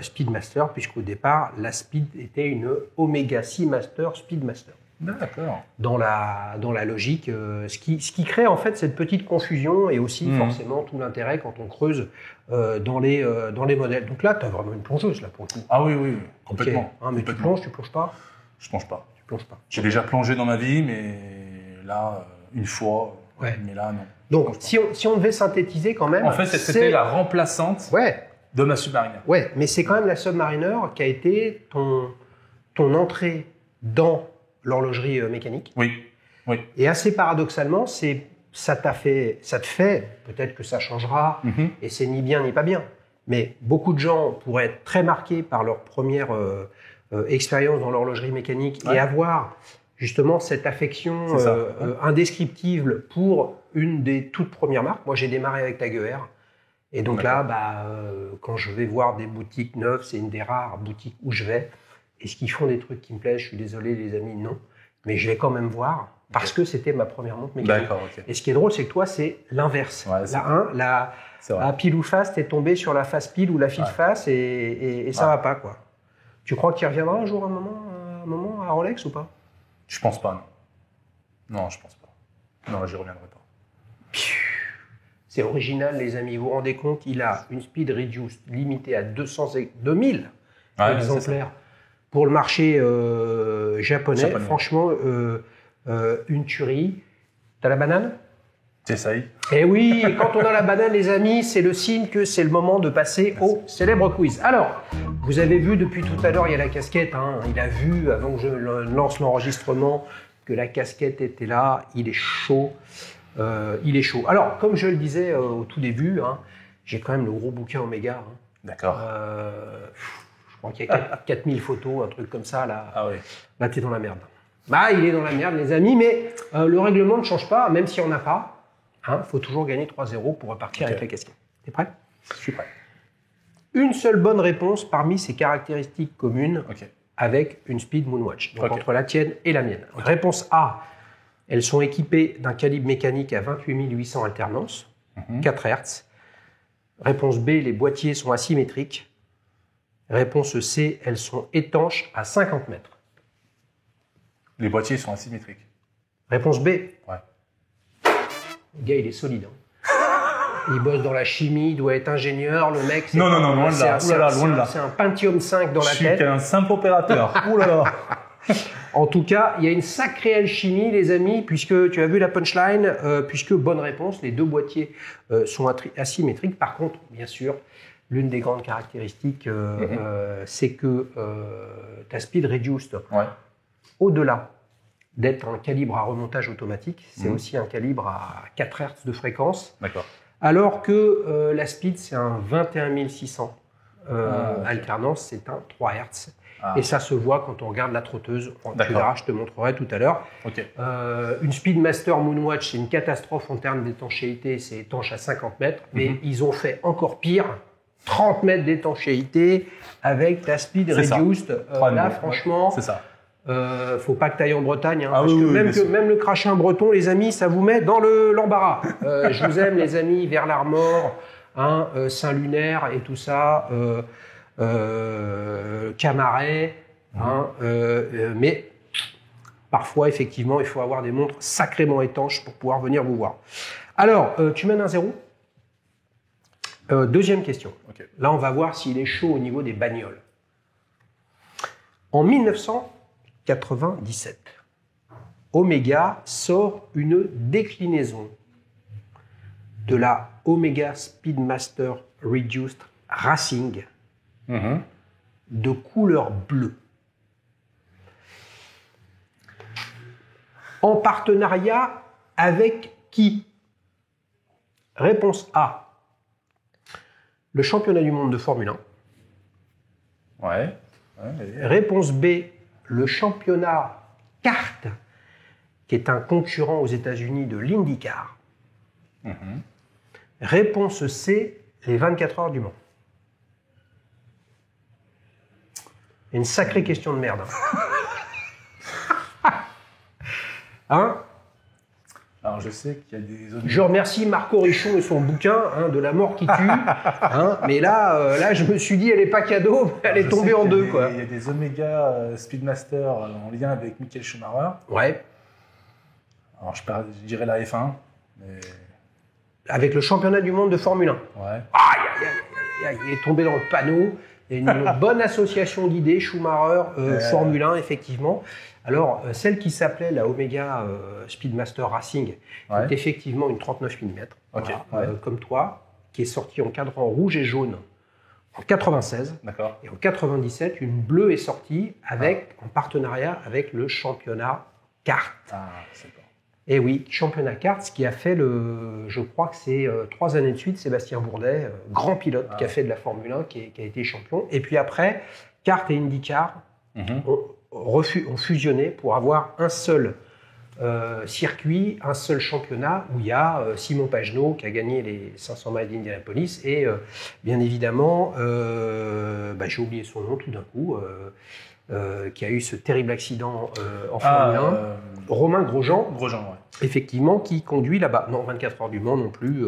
Speedmaster, puisqu'au départ, la Speed était une Omega Seamaster Speedmaster. D'accord. Dans la logique, ce qui crée en fait cette petite confusion et aussi forcément tout l'intérêt quand on creuse dans les modèles. Donc là, tu as vraiment une plongeuse là pour le coup. Ah oui, complètement. Okay. Mais tu plonges pas? Je plonge pas. Tu plonges pas. J'ai déjà plongé dans ma vie, mais là, une fois, mais là, non. Donc, si on devait synthétiser quand même... En fait, c'était la remplaçante de ma Submariner. Ouais, mais c'est quand même la Submariner qui a été ton entrée dans l'horlogerie mécanique. Oui. Et assez paradoxalement, ça te fait, peut-être que ça changera, et c'est ni bien ni pas bien, mais beaucoup de gens pourraient être très marqués par leur première expérience dans l'horlogerie mécanique et avoir justement cette affection indescriptible pour une des toutes premières marques. Moi, j'ai démarré avec Tag Heuer. Et donc là, quand je vais voir des boutiques neuves, c'est une des rares boutiques où je vais. Est-ce qu'ils font des trucs qui me plaisent? Je suis désolé, les amis, non. Mais je vais quand même voir parce que c'était ma première montre mécanique. Et ce qui est drôle, c'est que toi, c'est l'inverse. La pile ou face, t'es tombé sur la face pile ou la file face et ça va pas, quoi. Tu crois qu'il reviendra un jour, un moment à Rolex ou pas? Je pense pas, non. Non, je pense pas. Non, j'y reviendrai pas. C'est original, les amis. Vous vous rendez compte, il a une speed reduced limitée à 2000 exemplaires pour le marché japonais. Franchement, une tuerie. T'as la banane? T'essayes. Eh oui, quand on a la banane, les amis, c'est le signe que c'est le moment de passer au célèbre quiz. Alors, vous avez vu depuis tout à l'heure, il y a la casquette. Il a vu, avant que je lance l'enregistrement, que la casquette était là. Il est chaud. Alors, comme je le disais au tout début, j'ai quand même le gros bouquin Omega. D'accord. Je crois qu'il y a 4000 photos, un truc comme ça. Là, là t'es dans la merde. Il est dans la merde, les amis, mais le règlement ne change pas, même si on n'a pas. Faut toujours gagner 3-0 pour repartir avec la casquette. T'es prêt? Je suis prêt. Une seule bonne réponse parmi ces caractéristiques communes avec une Speed Moonwatch. Donc entre la tienne et la mienne. Réponse A, elles sont équipées d'un calibre mécanique à 28 800 alternances, 4 Hz. Réponse B, les boîtiers sont asymétriques. Réponse C, elles sont étanches à 50 mètres. Les boîtiers sont asymétriques. Réponse B. Ouais. Le gars, il est solide. Il bosse dans la chimie, il doit être ingénieur. Le mec, non, loin de là. C'est un Pentium 5 dans la tête. Je suis qu'un simple opérateur. Ouh là là. En tout cas, il y a une sacrée alchimie, les amis, puisque tu as vu la punchline, puisque bonne réponse, les deux boîtiers sont asymétriques. Par contre, bien sûr, l'une des grandes caractéristiques, c'est que ta speed reduced, au-delà d'être un calibre à remontage automatique, c'est aussi un calibre à 4 Hz de fréquence. D'accord. Alors que la speed, c'est un 21 600 alternance, c'est un 3 Hz. Et ça se voit quand on regarde la trotteuse. Tu verras, je te montrerai tout à l'heure. Une Speedmaster Moonwatch, c'est une catastrophe en termes d'étanchéité. C'est étanche à 50 mètres. Mais ils ont fait encore pire. 30 mètres d'étanchéité avec ta Speed Reduced. Là, franchement, c'est ça. Faut pas que tu ailles en Bretagne. Parce que même le crachin breton, les amis, ça vous met dans l'embarras. Je vous aime, les amis, vers l'Armor, Saint-Lunaire et tout ça. Camaret, mais parfois, effectivement, il faut avoir des montres sacrément étanches pour pouvoir venir vous voir. Alors, tu mènes 1-0. Deuxième question. Là, on va voir s'il est chaud au niveau des bagnoles. En 1997, Omega sort une déclinaison de la Omega Speedmaster Reduced Racing de couleur bleue. En partenariat avec qui? Réponse A, le championnat du monde de Formule 1. Réponse B, le championnat kart, qui est un concurrent aux États-Unis de l'IndyCar. Réponse C, les 24 heures du Mans. Une sacrée question de merde. Alors je sais qu'il y a des... Je remercie Marco Richon et son bouquin de la mort qui tue. Mais là, je me suis dit, elle n'est pas cadeau, elle est tombée en deux. Il y a des Omega Speedmaster en lien avec Michael Schumacher. Alors je dirais la F1. Mais... Avec le championnat du monde de Formule 1. Il est tombé dans le panneau. Il y a une bonne association d'idées, Schumacher, Formule 1, effectivement. Alors, celle qui s'appelait la Omega Speedmaster Racing est effectivement une 39 mm, comme toi, qui est sortie en cadran rouge et jaune en 96. Et en 97, une bleue est sortie en partenariat avec le championnat kart. Et oui, championnat kart, ce qui a fait je crois que c'est 3 années de suite, Sébastien Bourdet, grand pilote qui a fait de la Formule 1, qui a été champion. Et puis après, kart et IndyCar ont fusionné pour avoir un seul circuit, un seul championnat où il y a Simon Pagenaud qui a gagné les 500 miles d'Indianapolis et bien évidemment, j'ai oublié son nom tout d'un coup, qui a eu ce terrible accident en Formule 1, Romain Grosjean. Grosjean, ouais. Effectivement, qui conduit là-bas. Non, 24 heures du Mans non plus,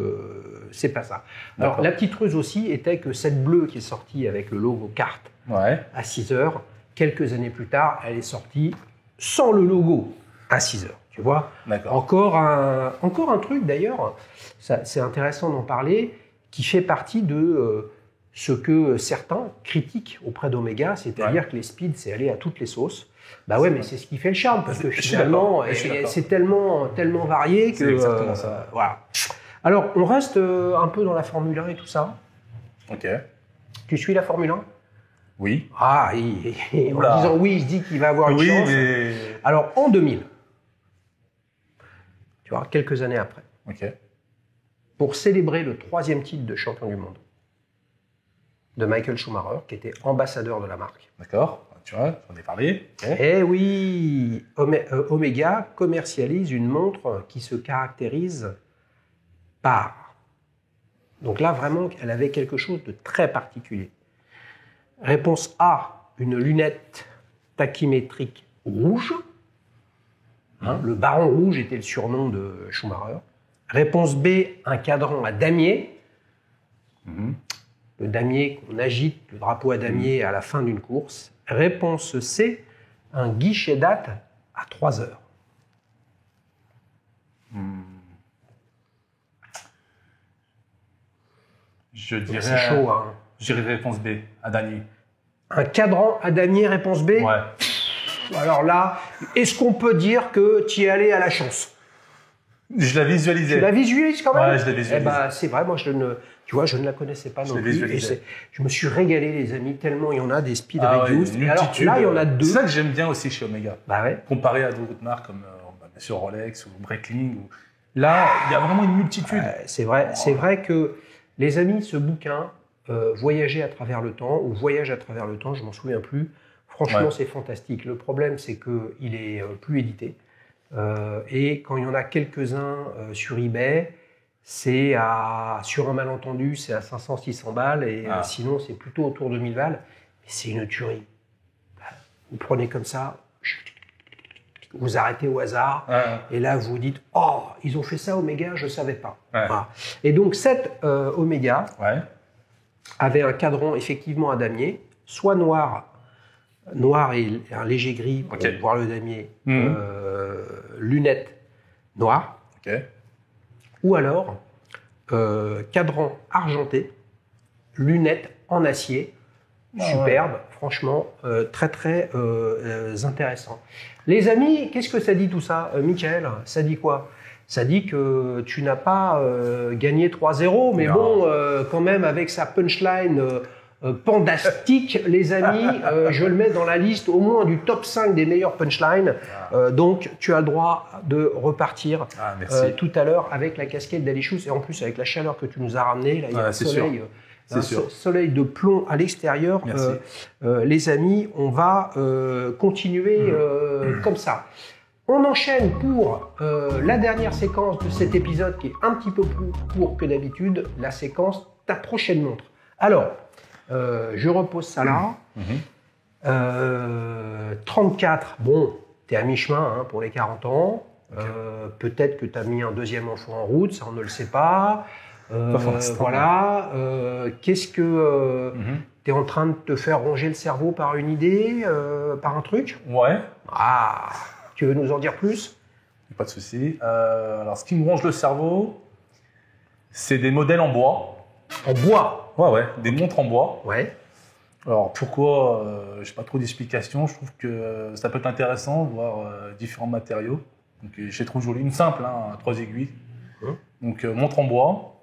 c'est pas ça. Alors, la petite ruse aussi était que cette bleue qui est sortie avec le logo kart à 6 heures, quelques années plus tard, elle est sortie sans le logo à 6 heures. Tu vois ? Encore un truc d'ailleurs, c'est intéressant d'en parler, qui fait partie de ce que certains critiquent auprès d'Omega, c'est-à-dire que les speeds, c'est aller à toutes les sauces. Bah ouais, mais c'est ce qui fait le charme, parce que finalement, c'est tellement varié que... C'est exactement ça. Voilà. Alors, on reste un peu dans la Formule 1 et tout ça. Ok. Tu suis la Formule 1 ? Oui. Ah, en disant oui, il se dit qu'il va avoir une chance. Mais... Alors, en 2000, tu vois, quelques années après, pour célébrer le 3e titre de champion du monde de Michael Schumacher, qui était ambassadeur de la marque. D'accord. Tu vois, j'en ai parlé. Eh oui, Omega commercialise une montre qui se caractérise par... Donc là, vraiment, elle avait quelque chose de très particulier. Réponse A, une lunette tachymétrique rouge. Le baron rouge était le surnom de Schumacher. Réponse B, un cadran à damier. Le damier qu'on agite, le drapeau à damier à la fin d'une course. Réponse C, un guichet date à 3 heures. Je dirais... C'est chaud, hein. Je dirais réponse B, à damier. Un cadran à damier, réponse B ? Ouais. Alors là, est-ce qu'on peut dire que tu y es allé à la chance ? Je la visualisais. Tu la visualises quand même ? Ouais, je la visualise. C'est vrai, moi je ne la connaissais pas non plus. Et je me suis régalé, les amis, tellement il y en a des speed reduced. Ouais, alors là, il y en a 2. C'est ça que j'aime bien aussi chez Omega. Comparé à d'autres marques comme bien sûr Rolex ou Breitling. Là, il y a vraiment une multitude. C'est vrai que, les amis, ce bouquin, Voyager à travers le temps, ou Voyage à travers le temps, je m'en souviens plus. Franchement, c'est fantastique. Le problème, c'est qu'il est plus édité. Et quand il y en a quelques-uns sur eBay, sur un malentendu, c'est à 500-600 balles. Et sinon, c'est plutôt autour de 1000 balles. Mais c'est une tuerie. Vous prenez comme ça, vous arrêtez au hasard. Et là, vous vous dites, oh, ils ont fait ça Omega, je ne savais pas. Voilà. Et donc, cette Omega avait un cadran effectivement à damier, soit noir et un léger gris pour voir le damier, lunettes noires, ou alors cadran argenté, lunettes en acier, superbe, franchement, très très intéressant. Les amis, qu'est-ce que ça dit tout ça, Michael ? Ça dit quoi ? Ça dit que tu n'as pas gagné 3-0, mais bon, quand même, avec sa punchline pandastique, les amis, je le mets dans la liste au moins du top 5 des meilleurs punchlines. Donc, tu as le droit de repartir tout à l'heure avec la casquette d'Alichus et en plus avec la chaleur que tu nous as ramenée. Là, il y a un soleil de plomb à l'extérieur. Les amis, on va continuer comme ça. On enchaîne pour la dernière séquence de cet épisode qui est un petit peu plus court que d'habitude, la séquence ta prochaine montre. Alors, je repose ça là. 34, bon, t'es à mi-chemin pour les 40 ans. Peut-être que tu as mis un deuxième enfant en route, ça on ne le sait pas. Voilà. Qu'est-ce que tu es en train de te faire ronger le cerveau par une idée, par un truc ? Ouais. Ah, tu veux nous en dire plus ? Pas de souci. Alors, ce qui me ronge le cerveau, c'est des modèles en bois. En bois ? Ouais, des montres en bois. Ouais. Alors, pourquoi je n'ai pas trop d'explications. Je trouve que ça peut être intéressant, voir différents matériaux. Donc, j'ai trouvé joli. Une simple, à 3 aiguilles. Donc, montre en bois.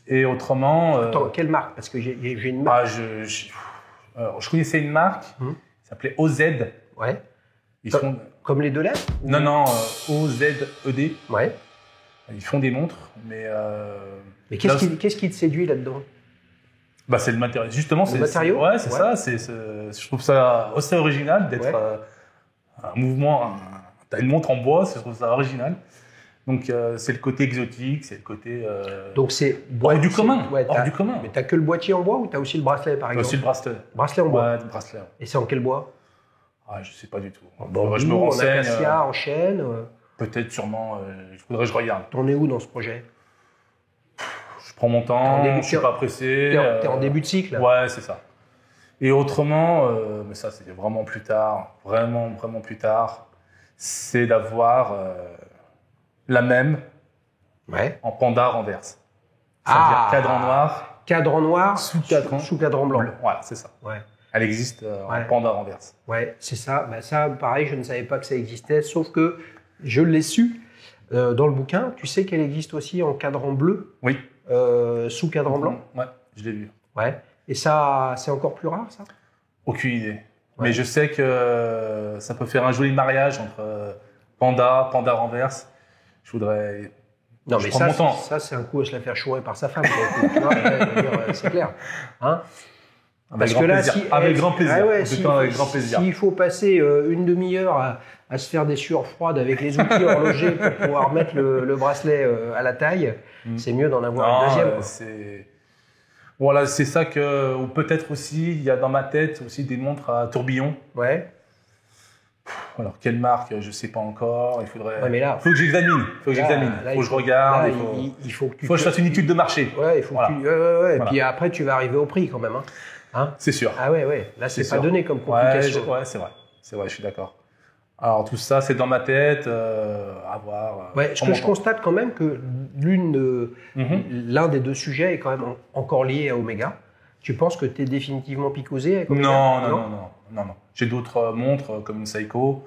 Et autrement... Attends, quelle marque ? Parce que j'ai une marque. Je connaissais une marque qui s'appelait OZ. Ouais. Comme les deux lettres? Non, non, OZED. Ouais. Ils font des montres, mais... Mais qu'est-ce qui te séduit là-dedans? Bah, c'est le matériau. Justement, le matériau? Ouais, c'est ça. Je trouve ça assez original d'être un mouvement... T'as une montre en bois, je trouve ça original. Donc, c'est le côté exotique, c'est le côté... Donc, c'est... hors du commun. Ouais, hors du commun. Mais t'as que le boîtier en bois ou t'as aussi le bracelet, par exemple? Aussi le bracelet. Bracelet en bois? Ouais, le bracelet. Et c'est en quel bois? Ah, je sais pas du tout. Bon, je me renseigne. En acacia, en chêne. Peut-être, sûrement. Il faudrait que je regarde. T'en es où dans ce projet? Je prends mon temps, je suis pas pressé. T'es en début de cycle? Ouais, c'est ça. Et autrement, mais ça, c'était vraiment plus tard. Vraiment, vraiment plus tard. C'est d'avoir la même en panda renverse. C'est-à-dire cadran noir. Cadran noir sous cadran blanc. Voilà, c'est ça. Ouais. Elle existe en panda renverse. Ouais, c'est ça. Bah, ça, pareil, je ne savais pas que ça existait, sauf que je l'ai su dans le bouquin. Tu sais qu'elle existe aussi en cadran bleu, oui. Sous cadran blanc. Ouais, je l'ai vu. Ouais. Et ça, c'est encore plus rare, ça? Aucune idée. Ouais. Mais je sais que ça peut faire un joli mariage entre panda renverse. Je voudrais... Non, mais ça, c'est un coup à se la faire chourer par sa femme. Tu vois, c'est clair. Hein? Parce que là, avec grand plaisir. Avec grand plaisir. S'il faut passer une demi-heure à se faire des sueurs froides avec les outils horlogers pour pouvoir mettre le bracelet à la taille, c'est mieux d'en avoir une deuxième. Voilà, c'est ça que... Ou peut-être aussi, il y a dans ma tête aussi des montres à tourbillon. Ouais. Alors, quelle marque? Je ne sais pas encore. Il faudrait... Ouais, mais là... faut que j'examine. Faut que je regarde. Là, il faut que je fasse une étude de marché. Ouais, il faut que tu... Voilà. Puis après, tu vas arriver au prix quand même. Hein? C'est sûr. Ah ouais. Là, c'est pas donné comme complication. Ouais, c'est vrai. C'est vrai, je suis d'accord. Alors, tout ça, c'est dans ma tête, à voir. Ouais, ce que je constate quand même que l'un des deux sujets est quand même encore lié à Omega. Tu penses que tu es définitivement picosé avec Omega? Non. J'ai d'autres montres comme une Seiko.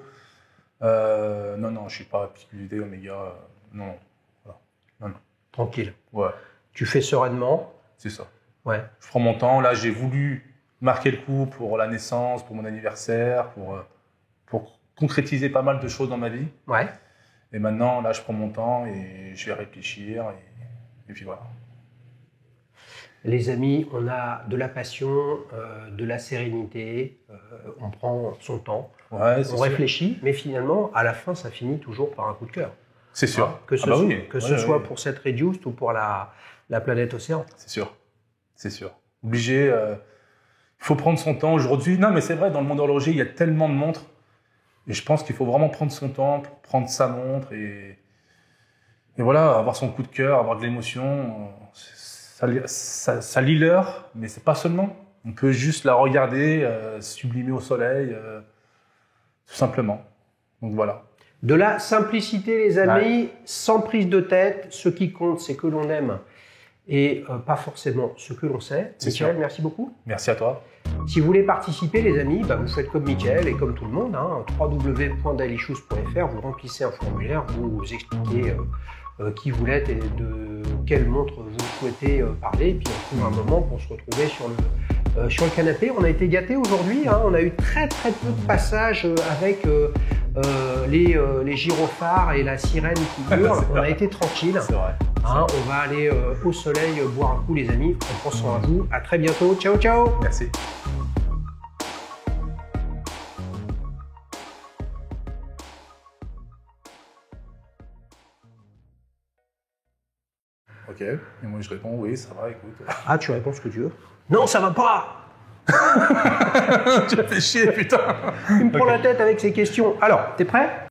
Non, je suis pas picosé Omega. Non. Voilà. Non. Tranquille. Ouais. Tu fais sereinement. C'est ça. Ouais. Je prends mon temps. Là, j'ai voulu marquer le coup pour la naissance, pour mon anniversaire, pour concrétiser pas mal de choses dans ma vie. Ouais. Et maintenant, là, je prends mon temps et je vais réfléchir. Et puis voilà. Les amis, on a de la passion, de la sérénité, on prend son temps, on réfléchit, mais finalement, à la fin, ça finit toujours par un coup de cœur. C'est sûr. Que ce soit pour cette Reduced ou pour la planète Océan. C'est sûr. Obligé. Il faut prendre son temps aujourd'hui. Non, mais c'est vrai, dans le monde horloger, il y a tellement de montres. Et je pense qu'il faut vraiment prendre son temps pour prendre sa montre et voilà, avoir son coup de cœur, avoir de l'émotion. Ça lit l'heure, mais c'est pas seulement. On peut juste la regarder, sublimer au soleil, tout simplement. Donc voilà. De la simplicité, les amis, sans prise de tête. Ce qui compte, c'est que l'on aime et pas forcément ce que l'on sait. Michael, merci beaucoup. Merci à toi. Si vous voulez participer, les amis, vous faites comme Michael et comme tout le monde, www.dailyshoes.fr, vous remplissez un formulaire, vous expliquez qui vous êtes et de quelle montre vous souhaitez parler, et puis on trouve un moment pour se retrouver sur le canapé. On a été gâtés aujourd'hui, on a eu très peu de passages avec les gyrophares et la sirène qui hurle. On a été tranquille. C'est vrai. On va aller au soleil boire un coup, les amis. En pensant à vous. À très bientôt. Ciao, ciao. Merci. Ok, et moi je réponds oui, ça va, écoute. Ah, tu réponds ce que tu veux. Non, ça va pas. Tu as fait chier, putain. Il me prend la tête avec ces questions. Alors, t'es prêt?